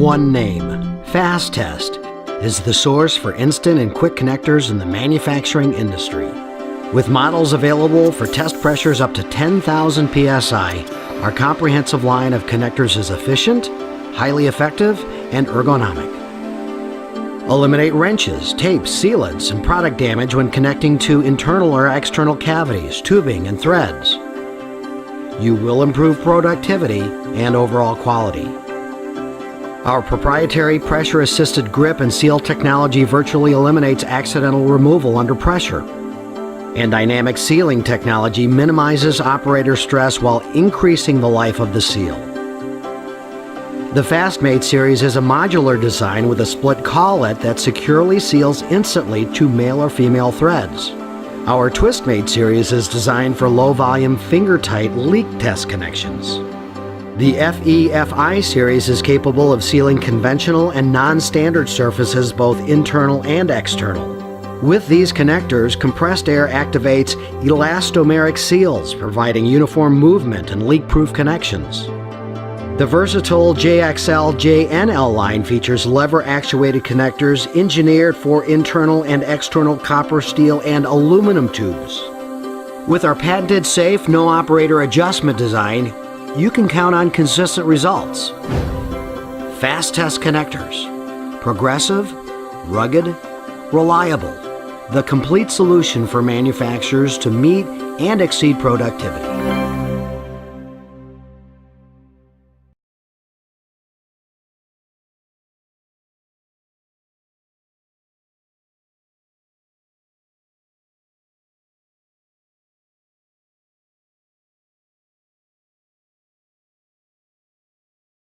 one name, FasTest, is the source for instant and quick connectors in the manufacturing industry. With models available for test pressures up to 10,000 psi, our comprehensive line of connectors is efficient, highly effective, and ergonomic. Eliminate wrenches, tapes, sealants, and product damage when connecting to internal or external cavities, tubing, and threads. You will improve productivity and overall quality. Our proprietary pressure-assisted grip and seal technology virtually eliminates accidental removal under pressure. And dynamic sealing technology minimizes operator stress while increasing the life of the seal. The FastMate series is a modular design with a split collet that securely seals instantly to male or female threads. Our TwistMate series is designed for low-volume, finger-tight leak test connections. The FEFI series is capable of sealing conventional and non-standard surfaces, both internal and external. With these connectors, compressed air activates elastomeric seals, providing uniform movement and leak-proof connections. The versatile JXL-JNL line features lever-actuated connectors engineered for internal and external copper, steel, and aluminum tubes. With our patented safe, no-operator adjustment design, you can count on consistent results. FasTest connectors. Progressive, rugged, reliable. The complete solution for manufacturers to meet and exceed productivity.